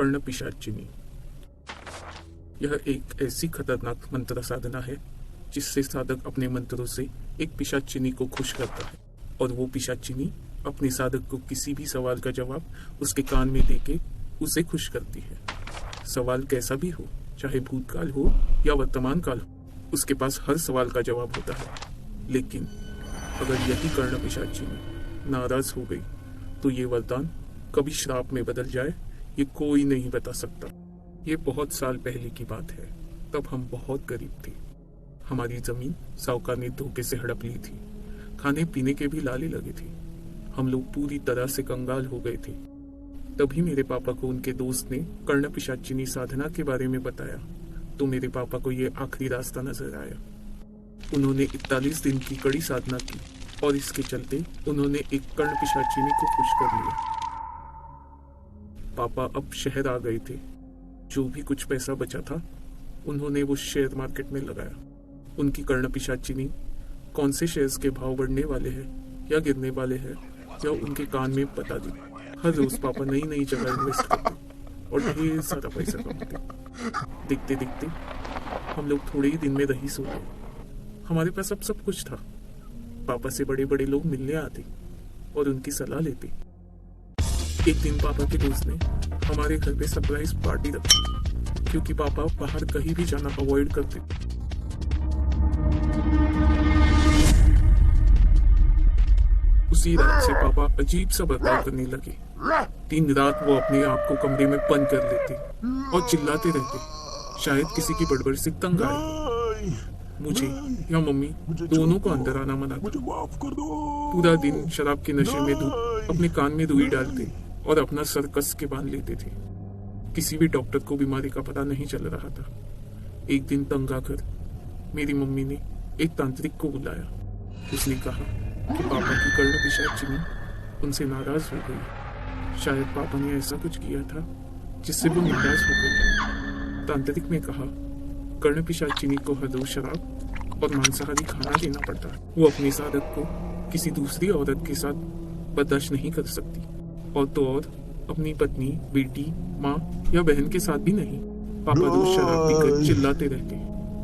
कर्ण पिशाचिनी। यह एक ऐसी खतरनाक मंत्र साधना है जिससे साधक अपने मंत्रों से एक पिशाचिनी को खुश करता है और वो पिशाचिनी अपने साधक को किसी भी सवाल का जवाब उसके कान में देके उसे खुश करती है। सवाल कैसा भी हो, चाहे भूतकाल हो या वर्तमान काल हो, उसके पास हर सवाल का जवाब होता है। लेकिन अगर यही कर्ण पिशाचिनी नाराज हो गई तो ये वरदान कभी श्राप में बदल जाए ये कोई नहीं बता सकता। ये बहुत साल पहले की बात है। तब हम बहुत गरीब थे। हमारी जमीन साहूकार ने धोखे से हड़प ली थी। खाने पीने के भी लाले लगे थे। हम लोग पूरी तरह से कंगाल हो गए थे। तभी मेरे पापा को उनके दोस्त ने कर्ण पिशाचिनी साधना के बारे में बताया तो मेरे पापा को ये आखिरी रास्ता नजर आया। उन्होंने 41 दिन की कड़ी साधना की और इसके चलते उन्होंने एक कर्ण पिशाचिनी को खुश कर लिया। पापा अब शहर आ गए थे। जो भी कुछ पैसा बचा था उन्होंने वो शेयर मार्केट में लगाया। उनकी कर्ण पिशाचिनी कौन से शेयर्स के भाव बढ़ने वाले हैं या गिरने वाले हैं या उनके कान में बता दी। हर रोज पापा नई नई जगह इन्वेस्ट करते और ढेर सारा पैसा कमाते। दिखते दिखते हम लोग थोड़े ही दिन में रईस हो गए। हमारे पास अब सब कुछ था। पापा से बड़े बड़े लोग मिलने आते और उनकी सलाह लेते। एक दिन पापा के दोस्त ने हमारे घर पे सरप्राइज पार्टी रखी क्योंकि पापा बाहर कहीं भी जाना अवॉइड करते। उसी रात से पापा अजीब सा बर्ताव करने लगे। दिन रात वो अपने आप को कमरे में बंद कर लेते और चिल्लाते रहते। शायद किसी की बड़बड़ से तंग आए। मुझे या मम्मी दोनों को अंदर आना मना था। पूरा दिन शराब के नशे में धूप अपने कान में रुई डालते और अपना सर कस के बांध लेते थे। किसी भी डॉक्टर को बीमारी का पता नहीं चल रहा था। एक दिन तंग आकर मेरी मम्मी ने एक तांत्रिक को बुलाया। उसने कहा कि पापा की कर्ण पिशाचिनी उनसे नाराज हो गई। शायद पापा ने ऐसा कुछ किया था जिससे वो नाराज हो गई। तांत्रिक ने कहा कर्ण पिशाचिनी को हर रोज शराब और मांसाहारी खाना देना पड़ता है। वो अपने साधक को किसी दूसरी औरत के साथ बर्दाश्त नहीं कर सकती और तो और अपनी पत्नी, बेटी, माँ या बहन के साथ भी नहीं। पापा रोज शराब पीकर चिल्लाते रहते।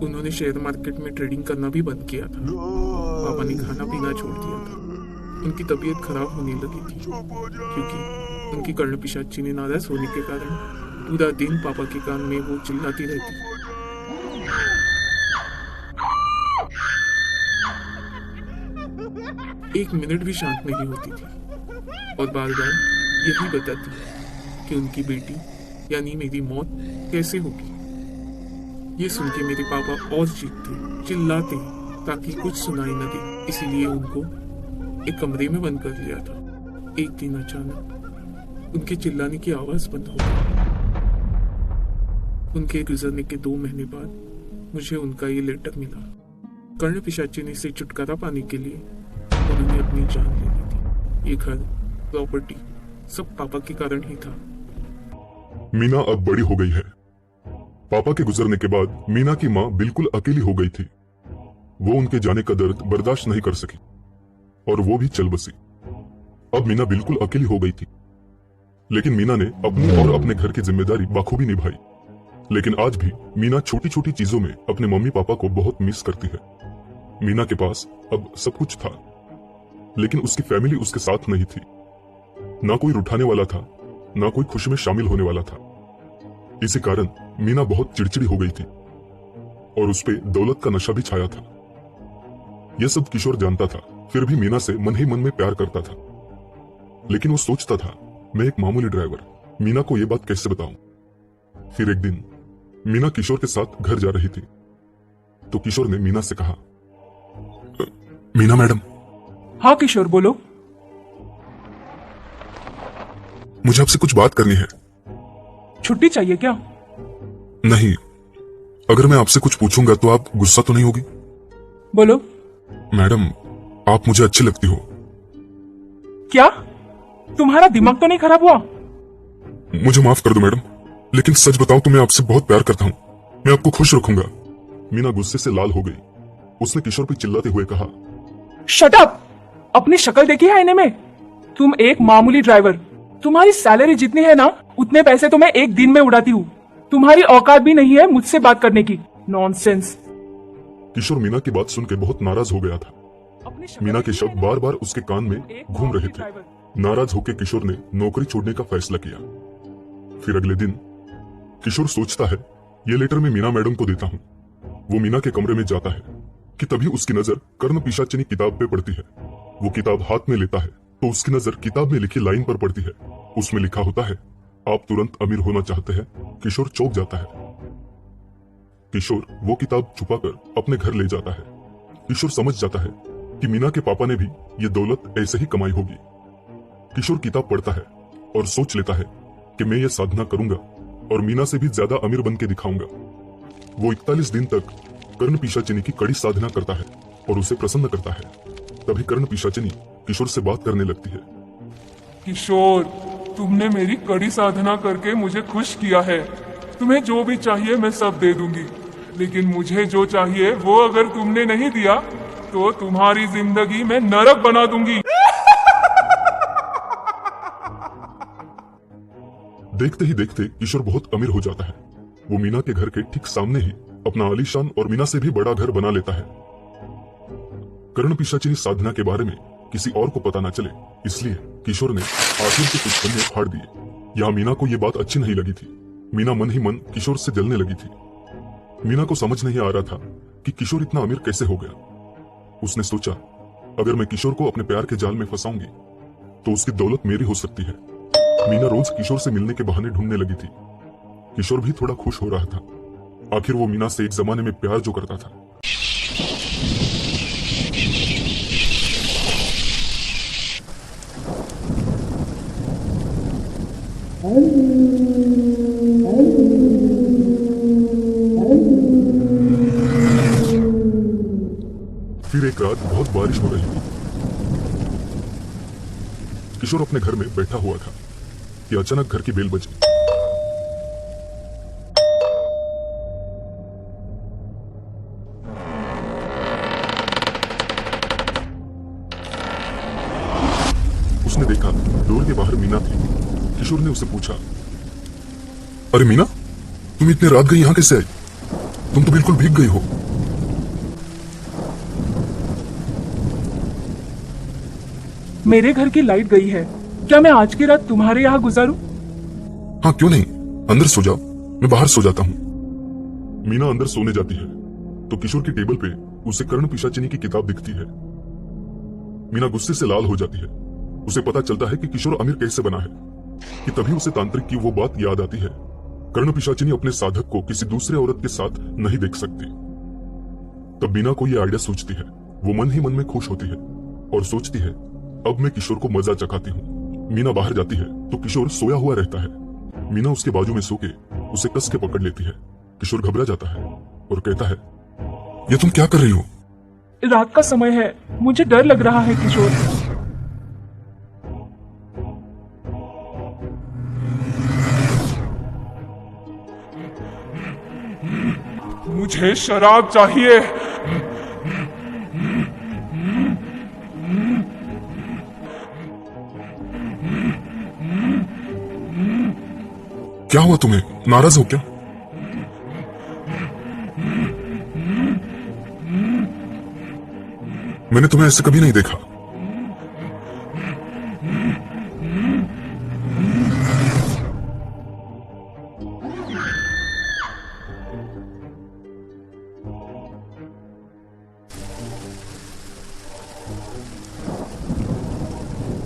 उन्होंने शेयर मार्केट में ट्रेडिंग करना भी बंद किया था। पापा ने खाना पीना छोड़ दिया था। उनकी तबीयत खराब होने लगी थी क्योंकि उनकी कर्ण पिशाचिनी नाराज होने के कारण पूरा दिन पापा के कान में वो चिल्लाती रहती। एक मिनट भी शांत नहीं होती थी और बार बार यही बताती कि उनकी बेटी यानी मेरी मौत कैसे होगी। ये सुन के मेरे पापा और चीखते, चिल्लाते ताकि कुछ सुनाई न दे। इसीलिए उनको एक कमरे में बंद कर लिया था। एक दिन अचानक उनके चिल्लाने की आवाज बंद हो गई। उनके गुजरने के 2 महीने बाद मुझे उनका ये लेटर मिला। कर्ण पिशाचिनी से छुटकारा पाने के लिए उन्होंने अपनी जान ले ली थी। ये घर, प्रॉपर्टी सब पापा के कारण ही था। मीना अब बड़ी हो गई है। पापा के गुजरने के बाद मीना की माँ बिल्कुल अकेली हो गई थी। वो उनके जाने का दर्द बर्दाश्त नहीं कर सकी और वो भी चल बसी। अब मीना बिल्कुल अकेली हो गई थी। लेकिन मीना ने अपनी और अपने घर की जिम्मेदारी बखूबी निभाई। लेकिन आज भी मीना छोटी छोटी चीजों में अपने मम्मी पापा को बहुत मिस करती है। मीना के पास अब सब कुछ था लेकिन उसकी फैमिली उसके साथ नहीं थी। ना कोई रुठाने वाला था, ना कोई खुशी में शामिल होने वाला था। इसी कारण मीना बहुत चिड़चिड़ी हो गई थी और उस पे दौलत का नशा भी छाया था। यह सब किशोर जानता था, फिर भी मीना से मन ही मन में प्यार करता था। लेकिन वो सोचता था, मैं एक मामूली ड्राइवर, मीना को यह बात कैसे बताऊं। फिर एक दिन मीना किशोर के साथ घर जा रही थी तो किशोर ने मीना से कहा, मीना मैडम। हाँ किशोर, बोलो। मुझे आपसे कुछ बात करनी है। छुट्टी चाहिए क्या? नहीं, अगर मैं आपसे कुछ पूछूंगा तो आप गुस्सा तो नहीं होगी? बोलो। मैडम, आप मुझे अच्छी लगती हो। क्या? तुम्हारा दिमाग तो नहीं खराब हुआ? मुझे माफ कर दो मैडम, लेकिन सच बताऊं तो मैं आपसे बहुत प्यार करता हूं। मैं आपको खुश रखूंगा। मीना गुस्से से लाल हो गई। उसने किशोर पर चिल्लाते हुए कहा, शट अप! अपनी शक्ल देखी है आईने में? तुम एक मामूली ड्राइवर तुम्हारी सैलरी जितनी है ना, उतने पैसे तो मैं एक दिन में उड़ाती हूँ। तुम्हारी औकात भी नहीं है मुझसे बात करने की। नॉनसेंस। किशोर मीना की बात सुन के बहुत नाराज हो गया था। मीना के शब्द बार बार उसके कान में घूम रहे थे। नाराज होकर किशोर ने नौकरी छोड़ने का फैसला किया। फिर अगले दिन किशोर सोचता है, ये लेटर मैं मीना मैडम को देता हूँ। वो मीना के कमरे में जाता है कि तभी उसकी नजर कर्ण पिशाचिनी किताब पे पड़ती है। वो किताब हाथ में लेता है तो उसकी नजर किताब में लिखी लाइन पर पड़ती है। उसमें लिखा होता है, आप तुरंत अमीर होना चाहते हैं। किशोर चौंक जाता है। किशोर वो किताब छुपाकर अपने घर ले जाता है। किशोर समझ जाता है कि मीना के पापा ने भी ये दौलत ऐसे ही कमाई होगी। किशोर किताब पढ़ता है और सोच लेता है कि मैं ये साधना करूंगा और मीना से भी ज्यादा अमीर बन के दिखाऊंगा। वो 41 दिन तक कर्ण पिशाचिनी की कड़ी साधना करता है और उसे प्रसन्न करता है। तभी कर्ण पिशाचिनी किशोर से बात करने लगती है। किशोर, तुमने मेरी कड़ी साधना करके मुझे खुश किया है। तुम्हें जो भी चाहिए मैं सब दे दूंगी, लेकिन मुझे जो चाहिए वो अगर तुमने नहीं दिया तो तुम्हारी जिंदगी में नरक बना दूंगी। देखते ही देखते किशोर बहुत अमीर हो जाता है। वो मीना के घर के ठीक सामने ही अपना आलीशान और मीना से भी बड़ा घर बना लेता है। कर्ण पिशाचिनी साधना के बारे में किसी और को पता न चले, इसलिए किशोर ने आखिर के कुछ पन्ने फाड़ दिए। यहाँ मीना को यह बात अच्छी नहीं लगी थी। मीना मन ही मन किशोर से जलने लगी थी। मीना को समझ नहीं आ रहा था कि किशोर इतना अमीर कैसे हो गया। उसने सोचा, अगर मैं किशोर को अपने प्यार के जाल में फंसाऊंगी तो उसकी दौलत मेरी हो सकती है। मीना रोज किशोर से मिलने के बहाने ढूंढने लगी थी। किशोर भी थोड़ा खुश हो रहा था। आखिर वो मीना से एक जमाने में प्यार जो करता था। फिर एक रात बहुत बारिश हो रही थी। किशोर अपने घर में बैठा हुआ था कि अचानक घर की बेल बजी। उसने देखा डोर के बाहर मीना थी। किशोर ने उससे पूछा, अरे मीना, तुम इतने रात गई यहां कैसे आई? तुम तो बिल्कुल भीग गई हो। मेरे घर की लाइट गई है। क्या मैं आज की रात तुम्हारे यहाँ गुजारूं? हाँ, क्यों नहीं, अंदर सो जाओ, मैं बाहर सो जाता हूँ। मीना अंदर सोने जाती है तो किशोर की टेबल पे उसे कर्ण पिशाचिनी की किताब दिखती है। मीना गुस्से से लाल हो जाती है। उसे पता चलता है कि किशोर अमीर कैसे बना है कि तभी उसे तांत्रिक की वो बात याद आती है, कर्ण पिशाचिनी अपने साधक को किसी दूसरे औरत के साथ नहीं देख सकती। तब मीना को ये आइडिया सूझती है। वो मन ही मन में खुश होती है और सोचती है, अब मैं किशोर को मजा चखाती हूँ। मीना बाहर जाती है तो किशोर सोया हुआ रहता है। मीना उसके बाजू में सो के उसे कस के पकड़ लेती है। किशोर घबरा जाता है और कहता है, ये तुम क्या कर रही हो? रात का समय है, मुझे डर लग रहा है किशोर। मुझे शराब चाहिए। क्या हुआ तुम्हें, नाराज हो क्या? मैंने तुम्हें ऐसे कभी नहीं देखा।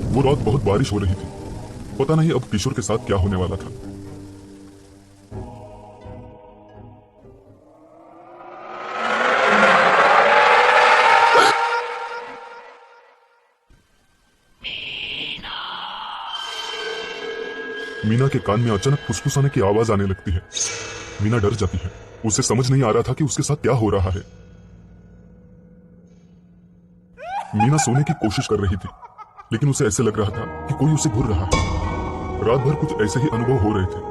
वो रात बहुत बारिश हो रही थी। पता नहीं अब किशोर के साथ क्या होने वाला था। मीना के कान में अचानक फुसफुसाने की आवाज आने लगती है। मीना डर जाती है। उसे समझ नहीं आ रहा था कि उसके साथ क्या हो रहा है। मीना सोने की कोशिश कर रही थी, लेकिन उसे ऐसे लग रहा था कि कोई उसे घूर रहा है। रात भर कुछ ऐसे ही अनुभव हो रहे थे।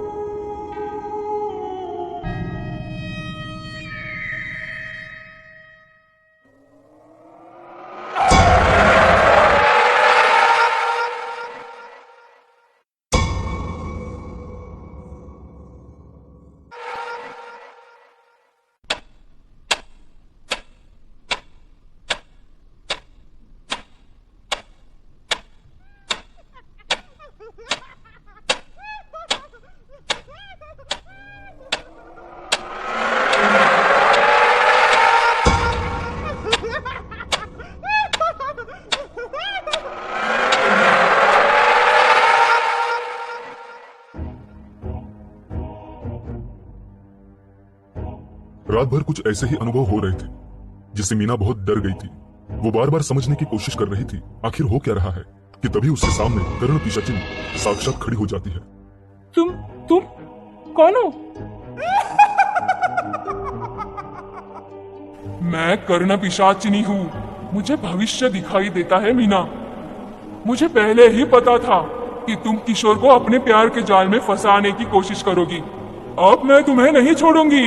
रात भर कुछ ऐसे ही अनुभव हो रहे थे जिससे मीना बहुत डर गई थी। वो बार बार समझने की कोशिश कर रही थी आखिर हो क्या रहा है कि तभी उसके सामने कर्ण पिशाचिनी साक्षात खड़ी हो जाती है। तुम कौन हो? मैं कर्ण पिशाचिनी हूँ। मुझे भविष्य दिखाई देता है मीना। मुझे पहले ही पता था कि तुम किशोर को अपने प्यार के जाल में फंसाने की कोशिश करोगी। अब मैं तुम्हें नहीं छोड़ूंगी।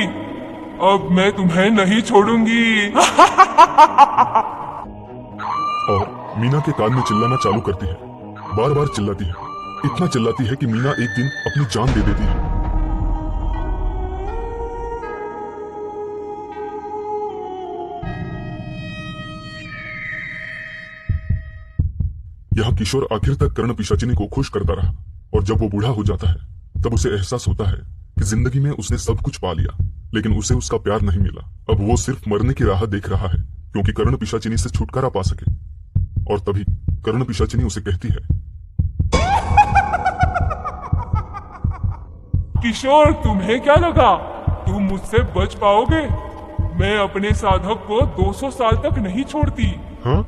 अब मैं तुम्हें नहीं छोड़ूंगी। और मीना के कान में चिल्लाना चालू करती है, बार बार चिल्लाती है, इतना चिल्लाती है कि मीना एक दिन अपनी जान दे देती है। यहाँ किशोर आखिर तक कर्ण पिशाचिनी को खुश करता रहा और जब वो बूढ़ा हो जाता है तब उसे एहसास होता है कि जिंदगी में उसने सब कुछ पा लिया, लेकिन उसे उसका प्यार नहीं मिला। अब वो सिर्फ मरने की राह देख रहा है क्योंकि कर्ण पिशाचिनी से छुटकारा पा सके। और तभी कर्ण पिशाचिनी उसे कहती है, किशोर, तुम्हें क्या लगा तुम मुझसे बच पाओगे? मैं अपने साधक को 200 साल तक नहीं छोड़ती। हाँ?